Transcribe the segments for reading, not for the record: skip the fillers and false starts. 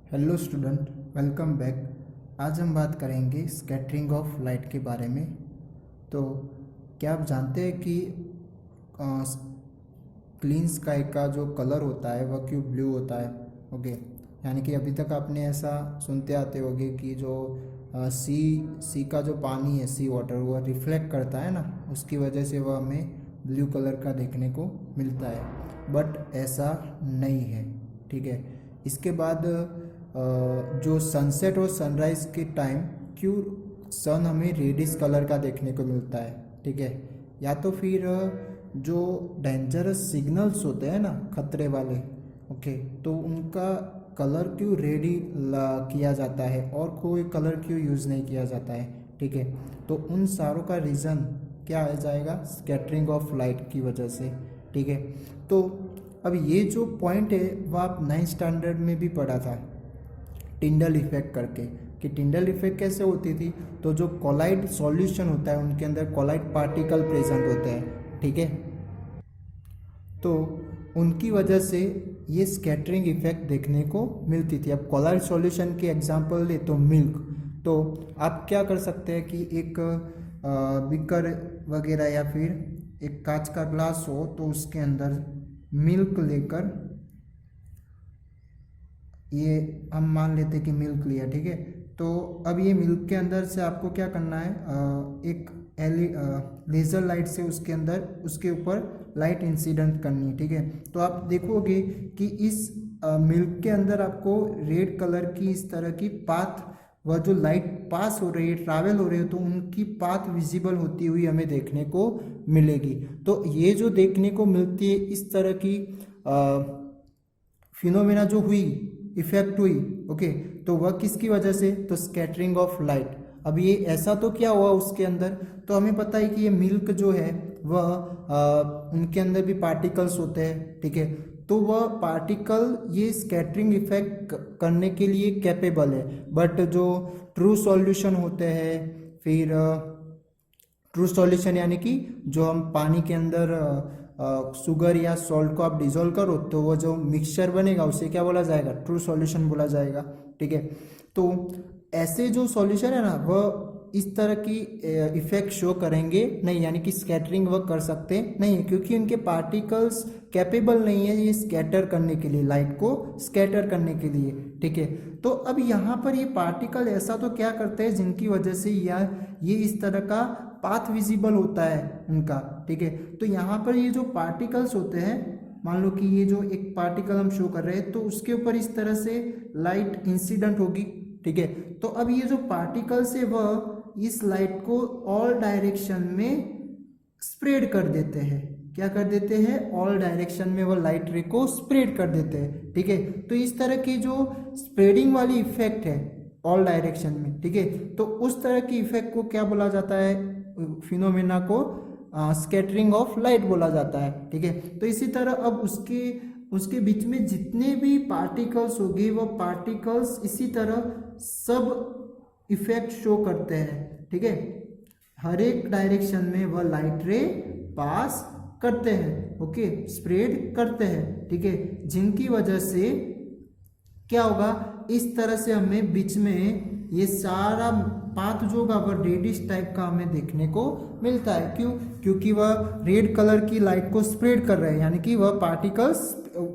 Hello student, welcome back. आज हम बात करेंगे स्कैटरिंग ऑफ लाइट के बारे में। तो क्या आप जानते हैं कि क्लीन स्काई का जो कलर होता है वह क्यों ब्लू होता है? ओके, यानी कि अभी तक आपने ऐसा सुनते आते होंगे कि जो सी का जो पानी है, सी वाटर, वह रिफ्लेक्ट करता है ना, उसकी वजह से वह हमें ब्लू कलर का देखने को मिलता है। बट ऐसा नहीं है, ठीक है। इसके बाद जो सनसेट और सनराइज़ के टाइम क्यों सन हमें रेडिश कलर का देखने को मिलता है, ठीक है। या तो फिर जो डेंजरस सिग्नल्स होते हैं ना, खतरे वाले, ओके, तो उनका कलर क्यों रेडी किया जाता है और कोई कलर क्यों यूज़ नहीं किया जाता है, ठीक है। तो उन सारों का रीज़न क्या आ जाएगा? स्कैटरिंग ऑफ लाइट की वजह से, ठीक है। तो अब ये जो पॉइंट है वह आप 9th स्टैंडर्ड में भी पढ़ा था, टिंडल इफेक्ट करके, कि टिंडल इफेक्ट कैसे होती थी। तो जो कोलाइड सॉल्यूशन होता है उनके अंदर कोलाइड पार्टिकल प्रेजेंट होते हैं, ठीक है। तो उनकी वजह से ये स्कैटरिंग इफेक्ट देखने को मिलती थी। अब कोलाइड सॉल्यूशन की एग्जांपल ले तो मिल्क। तो आप क्या कर सकते हैं कि एक बीकर वगैरह या फिर एक कांच का ग्लास हो तो उसके अंदर मिल्क लेकर, ये हम मान लेते कि मिल्क लिया, ठीक है। तो अब ये मिल्क के अंदर से आपको क्या करना है, एक लेज़र लाइट से उसके अंदर उसके ऊपर लाइट इंसिडेंट करनी है, ठीक है। तो आप देखोगे कि इस मिल्क के अंदर आपको रेड कलर की इस तरह की पाथ, वह जो लाइट पास हो रही है, ट्रैवल हो रही है, तो उनकी पाथ विजिबल होती हुई हमें देखने को मिलेगी। तो ये जो देखने को मिलती है इस तरह की फिनोमेना जो हुई, इफेक्ट हुई, ओके, तो वह किसकी वजह से? तो स्कैटरिंग ऑफ लाइट। अब ये ऐसा तो क्या हुआ उसके अंदर, तो हमें पता है कि ये मिल्क जो है वह उनके अंदर भी पार्टिकल्स होते हैं, ठीक है। तो वह पार्टिकल ये स्कैटरिंग इफेक्ट करने के लिए कैपेबल है। बट जो ट्रू सॉल्यूशन होते हैं, फिर ट्रू सॉल्यूशन यानी कि जो हम पानी के अंदर शुगर या सॉल्ट को आप डिजोल्व करो तो वो जो मिक्सचर बनेगा उसे क्या बोला जाएगा? ट्रू सॉल्यूशन बोला जाएगा, ठीक है। तो ऐसे जो सॉल्यूशन है ना वह इस तरह की इफेक्ट शो करेंगे नहीं, यानी कि स्कैटरिंग वह कर सकते नहीं है, क्योंकि उनके पार्टिकल्स कैपेबल नहीं है ये स्कैटर करने के लिए, लाइट को स्कैटर करने के लिए, ठीक है। तो अब यहाँ पर ये पार्टिकल ऐसा तो क्या करते हैं जिनकी वजह से ये इस तरह का पाथ विजिबल होता है उनका, ठीक है। तो यहाँ पर ये जो पार्टिकल्स होते हैं, मान लो कि ये जो एक पार्टिकल हम शो कर रहे हैं तो उसके ऊपर इस तरह से लाइट इंसिडेंट होगी, ठीक है। तो अब ये जो पार्टिकल्स है वह इस लाइट को ऑल डायरेक्शन में स्प्रेड कर देते हैं। क्या कर देते हैं? ऑल डायरेक्शन में वह लाइट रे को स्प्रेड कर देते हैं, ठीक है। तो इस तरह की जो स्प्रेडिंग वाली इफेक्ट है ऑल डायरेक्शन में, ठीक है, तो उस तरह की इफेक्ट को क्या बोला जाता है? फिनोमेना को स्कैटरिंग ऑफ लाइट बोला जाता है, ठीक है। तो इसी तरह अब उसके बीच में जितने भी पार्टिकल्स होंगे वह पार्टिकल्स इसी तरह सब इफेक्ट शो करते हैं, ठीक है। हर एक डायरेक्शन में वह लाइट रे पास करते हैं, ओके, स्प्रेड करते हैं, ठीक है, जिनकी वजह से क्या होगा, इस तरह से हमें बीच में ये सारा पाथ जो होगा वह रेडिश टाइप का हमें देखने को मिलता है। क्यों? क्योंकि वह रेड कलर की लाइट को स्प्रेड कर रहे हैं, यानी कि वह पार्टिकल्स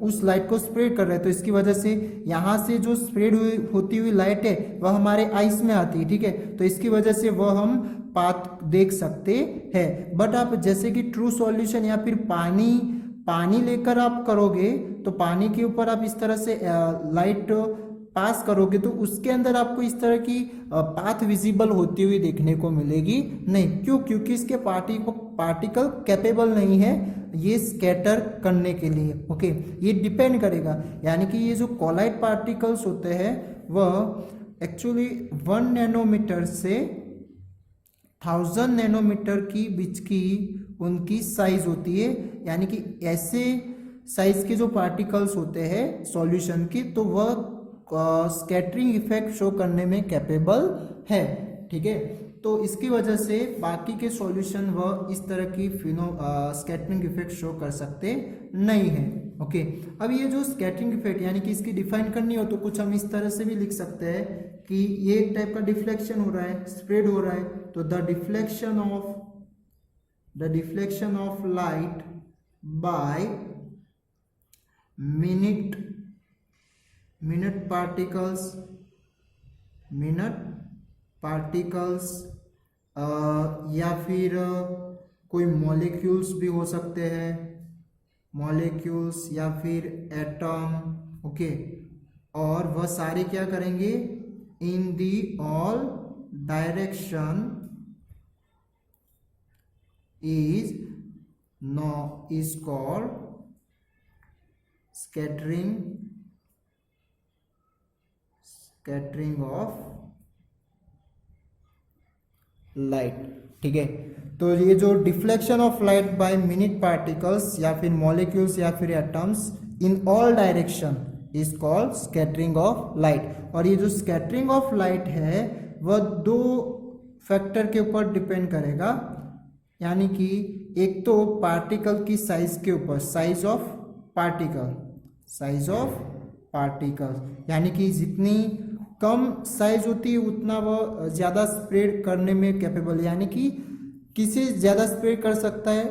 उस लाइट को स्प्रेड कर रहे हैं। तो इसकी वजह से यहाँ से जो स्प्रेड होती हुई लाइट है वह हमारे आइस में आती है, ठीक है। तो इसकी वजह से वह हम पाथ देख सकते हैं। बट आप जैसे कि ट्रू सॉल्यूशन या फिर पानी लेकर आप करोगे तो पानी के ऊपर आप इस तरह से लाइट पास करोगे तो उसके अंदर आपको इस तरह की पाथ विजिबल होती हुई देखने को मिलेगी नहीं। क्यों? क्योंकि इसके पार्टिकल कैपेबल नहीं है ये स्कैटर करने के लिए, ओके। ये डिपेंड करेगा, यानी कि ये जो कोलाइड पार्टिकल्स होते हैं वह एक्चुअली 1 नैनोमीटर से 1000 नैनोमीटर की बीच की उनकी साइज होती है। यानी कि ऐसे साइज के जो पार्टिकल्स होते हैं सॉल्यूशन की, तो वह स्कैटरिंग इफेक्ट शो करने में कैपेबल है, ठीक है। तो इसकी वजह से बाकी के सॉल्यूशन वह इस तरह की स्कैटरिंग इफेक्ट शो कर सकते नहीं है, ओके। अब ये जो स्कैटरिंग इफेक्ट यानी कि इसकी डिफाइन करनी हो तो कुछ हम इस तरह से भी लिख सकते हैं कि ये एक टाइप का डिफ्लेक्शन हो रहा है, स्प्रेड हो रहा है, तो the deflection of light by minute particles या फिर कोई मॉलिक्यूल्स भी हो सकते हैं, मॉलिक्यूल्स या फिर एटम, ओके। और वह सारे क्या करेंगे, in the all direction is called scattering of light, ठीक है। तो ये जो deflection of light by minute particles या फिर मॉलिक्यूल्स या फिर atoms in all direction is called scattering of light. और ये जो स्कैटरिंग ऑफ लाइट है वह दो फैक्टर के ऊपर डिपेंड करेगा, यानी कि एक तो पार्टिकल की साइज के ऊपर, साइज ऑफ पार्टिकल, यानी कि जितनी कम साइज होती है उतना वह ज़्यादा स्प्रेड करने में कैपेबल, यानी कि किसी ज़्यादा स्प्रेड कर सकता है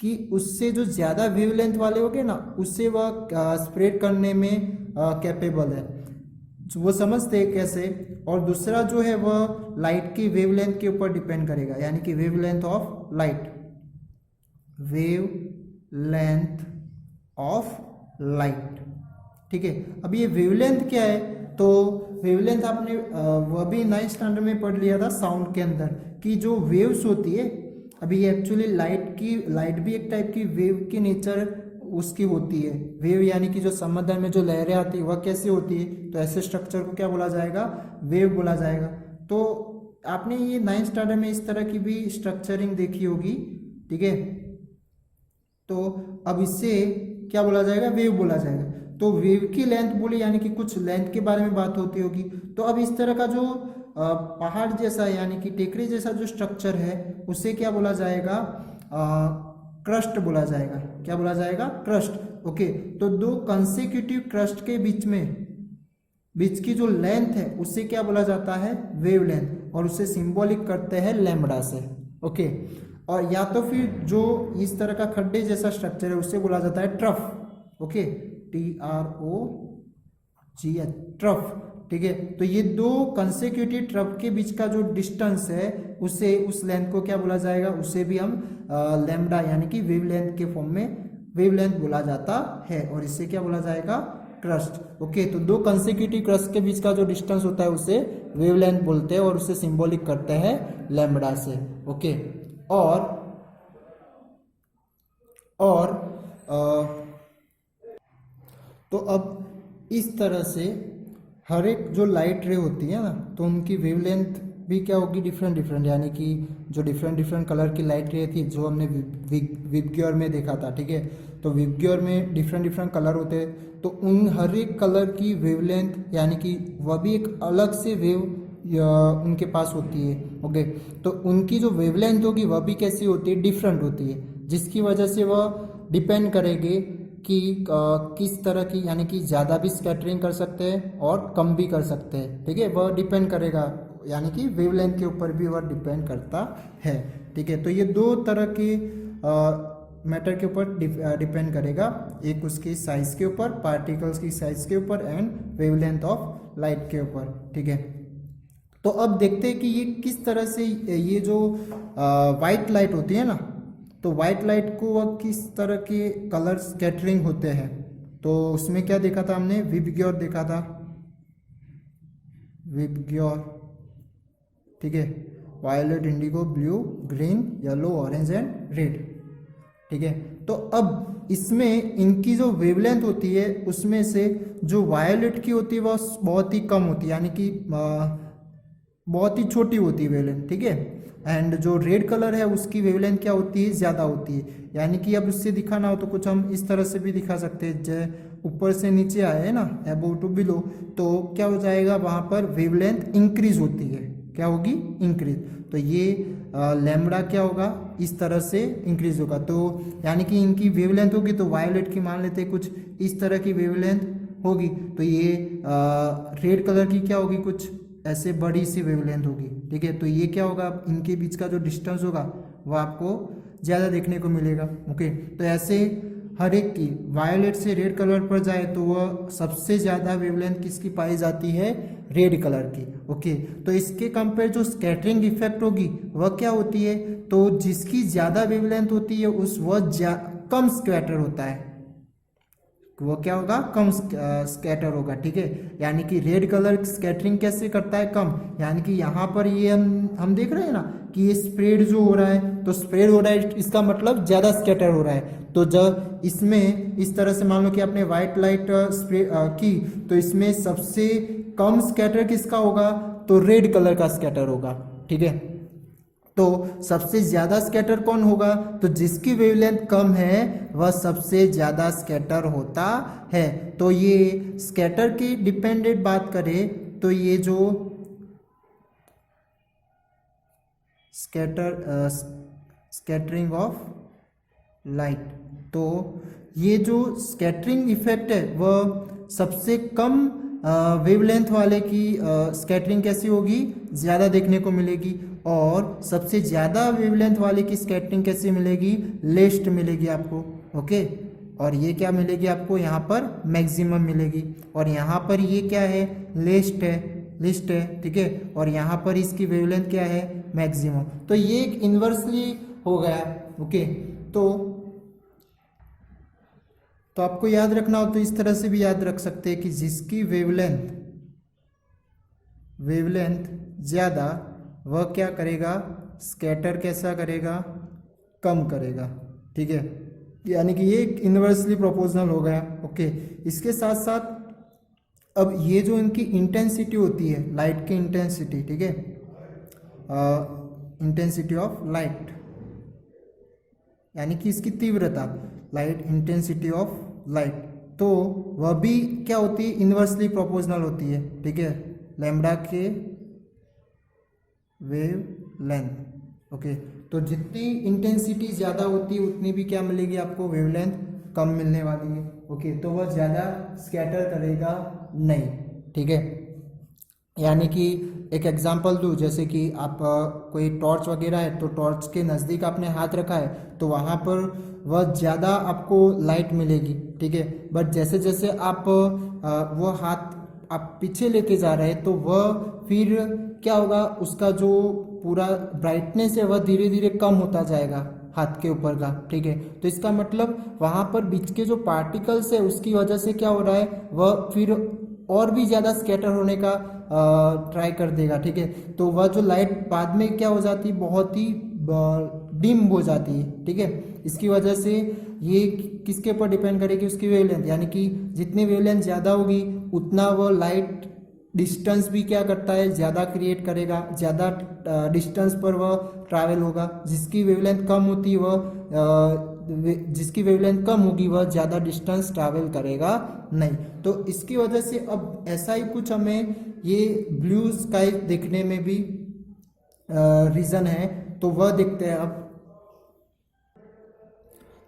कि उससे जो ज़्यादा वेवलेंथ वाले हो गए ना उससे वह स्प्रेड करने में कैपेबल है। वो समझते हैं कैसे। और दूसरा जो है वह लाइट की वेवलेंथ के ऊपर डिपेंड करेगा, यानी कि वेवलेंथ ऑफ लाइट, ठीक है। अब ये वेवलेंथ क्या है, तो वेवलेंथ आपने वह भी 9th स्टैंडर्ड में पढ़ लिया था साउंड के अंदर कि जो वेव्स होती है, अभी ये एक्चुअली लाइट भी एक टाइप की वेव की नेचर उसकी होती है। वेव यानी कि जो समंदर में जो लहरें आती है वह कैसे होती है, तो ऐसे स्ट्रक्चर को क्या बोला जाएगा, वेव बोला जाएगा। तो आपने ये 9th स्टैंडर्ड में इस तरह की भी स्ट्रक्चरिंग देखी होगी, ठीक है। तो अब इससे क्या बोला जाएगा, वेव बोला जाएगा। तो वेव की लेंथ बोली यानी कि कुछ लेंथ के बारे में बात होती होगी। तो अब इस तरह का जो पहाड़ जैसा यानी कि टेकरी जैसा जो स्ट्रक्चर है उसे क्या बोला जाएगा, क्रस्ट बोला जाएगा। क्या बोला जाएगा, क्रस्ट, ओके। तो दो कंसेक्यूटिव क्रस्ट के बीच की जो लेंथ है उसे क्या बोला जाता है, वेवलेंथ, और उसे सिंबॉलिक करते हैं लैम्बडा से, ओके। और या तो फिर जो इस तरह का खड्डे जैसा स्ट्रक्चर है उसे बोला जाता है ट्रफ, ओके, TROGH, ट्रफ, ठीक है। तो ये दो कंसेक्यूटिव ट्रफ के बीच का जो डिस्टेंस है उसे, उस लेंथ को क्या बोला जाएगा, उसे भी हम लैम्बडा यानी कि वेवलेंथ के फॉर्म में वेवलेंथ बोला जाता है। और इससे क्या बोला जाएगा, क्रस्ट, ओके। तो दो कंसेक्यूटिव क्रस्ट के बीच का जो डिस्टेंस होता है उसे वेवलेंथ बोलते हैं और उसे सिंबॉलिक करते हैं लैम्बडा से, ओके। और तो अब इस तरह से हर एक जो लाइट रे होती है ना तो उनकी वेवलेंथ भी क्या होगी, डिफरेंट, यानी कि जो डिफरेंट कलर की लाइट रे थी जो हमने विबग्योर में देखा था, ठीक है। तो विबग्योर में डिफरेंट कलर होते हैं, तो उन हर एक कलर की वेवलेंथ यानी कि वह भी एक अलग से वेव उनके पास होती है, ओके। तो उनकी जो वेवलेंथ होगी वह भी कैसी होती है, डिफरेंट होती है, जिसकी वजह से वह डिपेंड करेगी कि किस तरह की, यानी कि ज़्यादा भी स्कैटरिंग कर सकते हैं और कम भी कर सकते हैं, ठीक है। वह डिपेंड करेगा, यानी कि वेवलेंथ के ऊपर भी वह डिपेंड करता है, ठीक है। तो ये दो तरह की मैटर के ऊपर डिपेंड करेगा, एक उसकी साइज के ऊपर, पार्टिकल्स की साइज के ऊपर, एंड वेवलेंथ ऑफ लाइट के ऊपर, ठीक है। तो अब देखते हैं कि ये किस तरह से ये जो वाइट लाइट होती है ना, तो वाइट लाइट को वह किस तरह के कलर स्कैटरिंग होते हैं। तो उसमें क्या देखा था हमने, विबग्योर देखा था, विबग्योर, ठीक है। Violet, indigo, blue, green, yellow, orange and red, ठीक है। तो अब इसमें इनकी जो वेवलेंथ होती है उसमें से जो वायलेट की होती है वह बहुत ही कम होती है, यानी कि बहुत ही छोटी होती है वेवलेंथ, ठीक है। एंड जो रेड कलर है उसकी वेवलेंथ क्या होती है, ज़्यादा होती है। यानी कि अब इससे दिखाना हो तो कुछ हम इस तरह से भी दिखा सकते हैं, जो ऊपर से नीचे आए है ना, अबोव टू बिलो, तो क्या हो जाएगा, वहाँ पर वेवलेंथ इंक्रीज होती है, क्या होगी, इंक्रीज। तो ये लैम्बडा क्या होगा, इस तरह से इंक्रीज होगा। तो यानी कि इनकी वेवलेंथ होगी, तो वायोलेट की मान लेते हैं कुछ इस तरह की वेवलेंथ होगी, तो ये रेड कलर की क्या होगी, कुछ ऐसे बड़ी सी वेवलेंथ होगी। ठीक है, तो ये क्या होगा, इनके बीच का जो डिस्टेंस होगा वो आपको ज़्यादा देखने को मिलेगा। ओके, तो ऐसे हर एक की वायोलेट से रेड कलर पर जाए तो वह सबसे ज़्यादा वेवलेंथ किसकी पाई जाती है, रेड कलर की। ओके, तो इसके कंपेयर जो स्कैटरिंग इफेक्ट होगी वह क्या होती है, तो जिसकी ज़्यादा वेवलेंथ होती है उस वह कम स्कैटर होता है, वो क्या होगा, कम स्कैटर होगा। ठीक है, यानी कि रेड कलर स्कैटरिंग कैसे करता है, कम, यानी कि यहाँ पर ये हम देख रहे हैं ना कि ये स्प्रेड जो हो रहा है, तो स्प्रेड हो रहा है इसका मतलब ज़्यादा स्कैटर हो रहा है। तो जब इसमें इस तरह से मान लो कि आपने व्हाइट लाइट स्प्रे की, तो इसमें सबसे कम स्कैटर किसका होगा, तो रेड कलर का स्कैटर होगा। ठीक है, तो सबसे ज़्यादा स्कैटर कौन होगा, तो जिसकी वेवलेंथ कम है वह सबसे ज़्यादा स्कैटर होता है। तो ये स्कैटर की डिपेंडेंट बात करें तो ये जो स्कैटरिंग ऑफ लाइट, तो ये जो स्कैटरिंग इफेक्ट है वह सबसे कम वेवलेंथ वाले की स्कैटरिंग कैसी होगी, ज़्यादा देखने को मिलेगी, और सबसे ज़्यादा वेवलेंथ वाले की स्कैटरिंग कैसी मिलेगी, लेस्ट मिलेगी आपको। ओके, और ये क्या मिलेगी आपको, यहाँ पर मैक्सिमम मिलेगी, और यहाँ पर ये क्या है, लिस्ट है। ठीक है, और यहाँ पर इसकी वेवलेंथ क्या है, मैक्सिमम। तो ये एक इन्वर्सली हो गया। ओके, तो आपको याद रखना हो तो इस तरह से भी याद रख सकते हैं कि जिसकी वेवलेंथ ज़्यादा वह क्या करेगा, स्कैटर कैसा करेगा, कम करेगा। ठीक है, यानी कि ये एक इन्वर्सली प्रोपोर्शनल हो गया। ओके, इसके साथ साथ अब ये जो इनकी इंटेंसिटी होती है, लाइट की इंटेंसिटी, ठीक है, इंटेंसिटी ऑफ लाइट, यानी कि इसकी तीव्रता, लाइट इंटेंसिटी ऑफ लाइट, तो वह भी क्या होती है, इन्वर्सली प्रोपोर्शनल होती है। ठीक है, लैम्बडा के वेवलेंथ। ओके, तो जितनी इंटेंसिटी ज़्यादा होती है उतनी भी क्या मिलेगी आपको, वेवलेंथ कम मिलने वाली है। ओके, तो वह ज़्यादा स्कैटर करेगा नहीं। ठीक है, यानी कि एक एग्जांपल दूँ, जैसे कि आप कोई टॉर्च वगैरह है, तो टॉर्च के नज़दीक आपने हाथ रखा है तो वहाँ पर वह ज़्यादा आपको लाइट मिलेगी। ठीक है, बट जैसे जैसे आप वो हाथ आप पीछे लेके जा रहे हैं तो वह फिर क्या होगा, उसका जो पूरा ब्राइटनेस है वह धीरे धीरे कम होता जाएगा हाथ के ऊपर का। ठीक है, तो इसका मतलब वहाँ पर बीच के जो पार्टिकल्स है उसकी वजह से क्या हो रहा है, वह फिर और भी ज़्यादा स्कैटर होने का ट्राई कर देगा। ठीक है, तो वह जो लाइट बाद में क्या हो जाती है, बहुत ही डिम हो जाती है। ठीक है, इसकी वजह से ये किसके ऊपर डिपेंड करेगी, उसकी वेवलेंथ, यानी कि जितनी वेवलेंथ ज़्यादा होगी उतना वह लाइट डिस्टेंस भी क्या करता है, ज़्यादा क्रिएट करेगा, ज़्यादा डिस्टेंस पर वह ट्रैवल होगा। जिसकी वेवलेंथ कम होती जिसकी वेवलेंथ कम होगी वह ज़्यादा डिस्टेंस ट्रैवल करेगा नहीं। तो इसकी वजह से अब ऐसा ही कुछ हमें ये ब्लू स्काई देखने में भी रीज़न है, तो वह देखते हैं अब।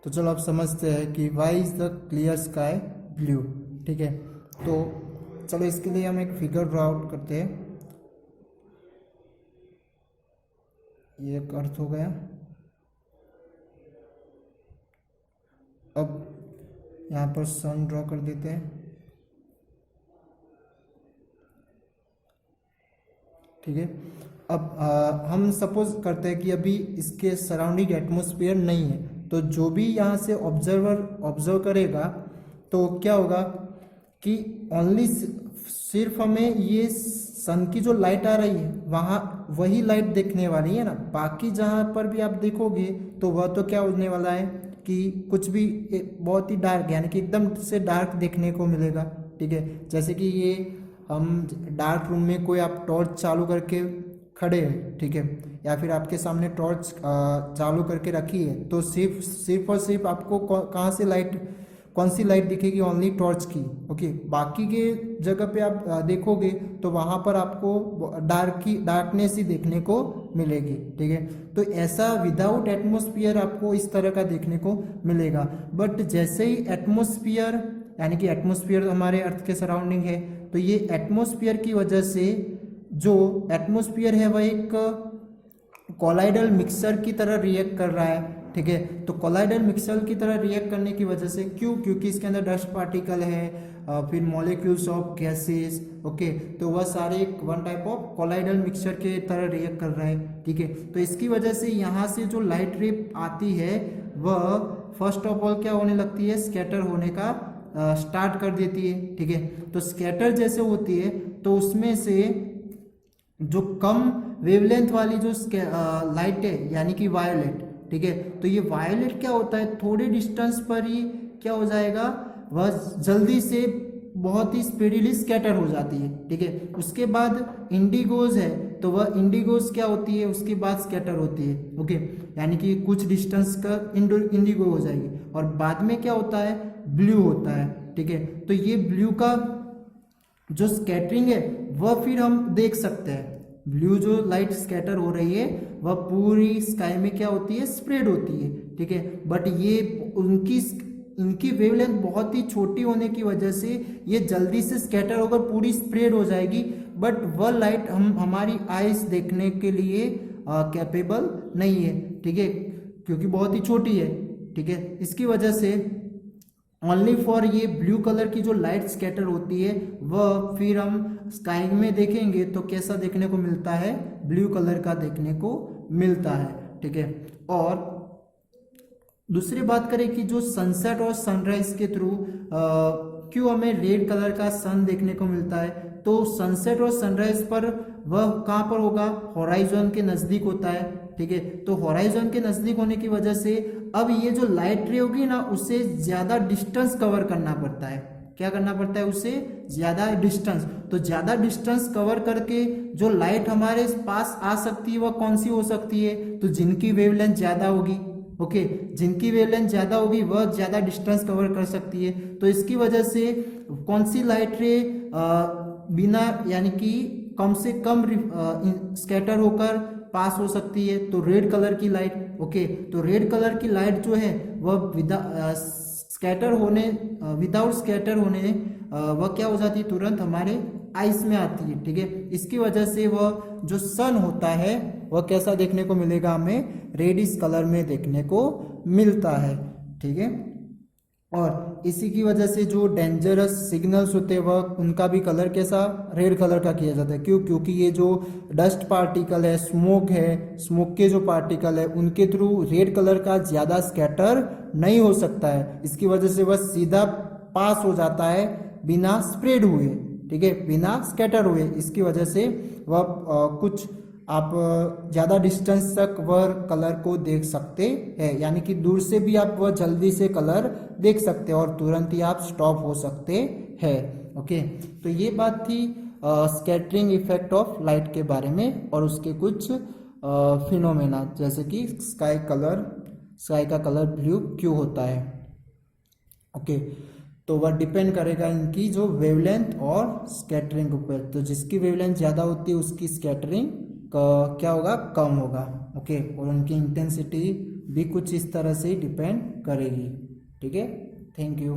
तो चलो अब समझते हैं कि why is the clear sky blue. ठीक है, तो चलो इसके लिए हम एक फिगर ड्रॉ आउट करते हैं। ये एक अर्थ हो गया। अब यहाँ पर सन ड्रॉ कर देते हैं। ठीक है, अब हम सपोज करते हैं कि अभी इसके सराउंडिंग एटमॉस्फेयर नहीं है, तो जो भी यहाँ से ऑब्जर्व करेगा तो क्या होगा कि ओनली सिर्फ हमें ये सन की जो लाइट आ रही है वहाँ वही लाइट देखने वाली है ना। बाकी जहाँ पर भी आप देखोगे तो वह तो क्या होने वाला है कि कुछ भी बहुत ही डार्क, यानी कि एकदम से डार्क देखने को मिलेगा। ठीक है, जैसे कि ये हम डार्क रूम में कोई आप टॉर्च चालू करके खड़े हैं, ठीक है, या फिर आपके सामने टॉर्च चालू करके रखी है, तो सिर्फ और सिर्फ आपको कहाँ से लाइट कौन सी लाइट दिखेगी, ओनली टॉर्च की। ओके, बाकी के जगह पे आप देखोगे तो वहाँ पर आपको डार्कनेस ही देखने को मिलेगी। ठीक है, तो ऐसा विदाउट एटमॉस्फेयर आपको इस तरह का देखने को मिलेगा। बट जैसे ही एटमॉस्फेयर, यानी कि एटमॉस्फेयर हमारे अर्थ के सराउंडिंग है, तो ये एटमॉस्फेयर की वजह से जो एटमॉस्फेयर है वह एक कोलाइडल मिक्सर की तरह रिएक्ट कर रहा है। ठीक है, तो कोलाइडल मिक्सर की तरह रिएक्ट करने की वजह से, क्यों, क्योंकि इसके अंदर डस्ट पार्टिकल है, फिर मॉलिक्यूल्स ऑफ गैसेस। ओके, तो वह सारे एक one type of colloidal mixture के तरह रिएक्ट कर रहा है। ठीक है, तो इसकी वजह से यहाँ से जो लाइट रे आती है वह फर्स्ट ऑफ ऑल क्या होने लगती है, स्कैटर होने का स्टार्ट कर देती है। ठीक है, तो स्कैटर जैसे होती है तो उसमें से जो कम वेवलेंथ वाली जो लाइट है, यानी कि वायोलेट, ठीक है, तो ये वायोलेट क्या होता है, थोड़े डिस्टेंस पर ही क्या हो जाएगा, वह जल्दी से बहुत ही स्पीडीली स्कैटर हो जाती है। ठीक है, उसके बाद इंडिगोज है, तो वह इंडिगोज क्या होती है, उसके बाद स्कैटर होती है। ओके, यानी कि कुछ डिस्टेंस का इंडिगो हो जाएगी, और बाद में क्या होता है, ब्लू होता है। ठीक है, तो ये ब्लू का जो स्कैटरिंग है वह फिर हम देख सकते हैं। ब्लू जो लाइट स्कैटर हो रही है वह पूरी स्काई में क्या होती है, स्प्रेड होती है। ठीक है, बट ये इनकी वेवलेंथ बहुत ही छोटी होने की वजह से ये जल्दी से स्कैटर होकर पूरी स्प्रेड हो जाएगी, बट वह लाइट हमारी आइज देखने के लिए कैपेबल नहीं है। ठीक है, क्योंकि बहुत ही छोटी है। ठीक है, इसकी वजह से ओनली फॉर ये ब्लू कलर की जो लाइट स्कैटर होती है वह फिर हम स्काई में देखेंगे तो कैसा देखने को मिलता है, ब्लू कलर का देखने को मिलता है। ठीक है, और दूसरी बात करें कि जो सनसेट और सनराइज के थ्रू क्यों हमें रेड कलर का सन देखने को मिलता है, तो सनसेट और सनराइज पर वह कहाँ पर होगा, होराइजन के नज़दीक होता है। ठीक है, तो होराइजन के नज़दीक होने की वजह से अब ये जो लाइट रे होगी ना, उसे ज़्यादा डिस्टेंस कवर करना पड़ता है। क्या करना पड़ता है, उसे ज़्यादा डिस्टेंस, तो ज़्यादा डिस्टेंस कवर करके जो लाइट हमारे पास आ सकती है वह कौन सी हो सकती है, तो जिनकी वेवलेंथ ज़्यादा होगी। ओके, जिनकी वेवलेंथ ज़्यादा होगी वह ज़्यादा डिस्टेंस कवर कर सकती है। तो इसकी वजह से कौन सी लाइट रे बिना, यानी कि कम से कम स्कैटर होकर पास हो सकती है, तो रेड कलर की लाइट। ओके, तो रेड कलर की लाइट जो है वह विदाउट स्कैटर होने वह क्या हो जाती है, तुरंत हमारे आइस में आती है। ठीक है, इसकी वजह से वह जो सन होता है वह कैसा देखने को मिलेगा, हमें रेडिश कलर में देखने को मिलता है। ठीक है, और इसी की वजह से जो डेंजरस सिग्नल्स होते हैं वह उनका भी कलर कैसा, रेड कलर का किया जाता है। क्यों, क्योंकि ये जो डस्ट पार्टिकल है, स्मोक है, स्मोक के जो पार्टिकल है उनके थ्रू रेड कलर का ज़्यादा स्कैटर नहीं हो सकता है। इसकी वजह से वह सीधा पास हो जाता है बिना स्प्रेड हुए। ठीक है, बिना स्कैटर हुए। इसकी वजह से वह कुछ आप ज़्यादा डिस्टेंस तक वह कलर को देख सकते हैं, यानी कि दूर से भी आप वह जल्दी से कलर देख सकते हैं और तुरंत ही आप स्टॉप हो सकते हैं। ओके, तो ये बात थी स्कैटरिंग इफेक्ट ऑफ लाइट के बारे में और उसके कुछ फिनोमेना, जैसे कि स्काई का कलर ब्लू क्यों होता है। ओके, तो वह डिपेंड करेगा इनकी जो वेवलेंथ और स्कैटरिंग ऊपर। तो जिसकी वेवलेंथ ज़्यादा होती है उसकी स्कैटरिंग का क्या होगा, कम होगा। ओके, और उनकी इंटेंसिटी भी कुछ इस तरह से डिपेंड करेगी। ठीक है, थैंक यू।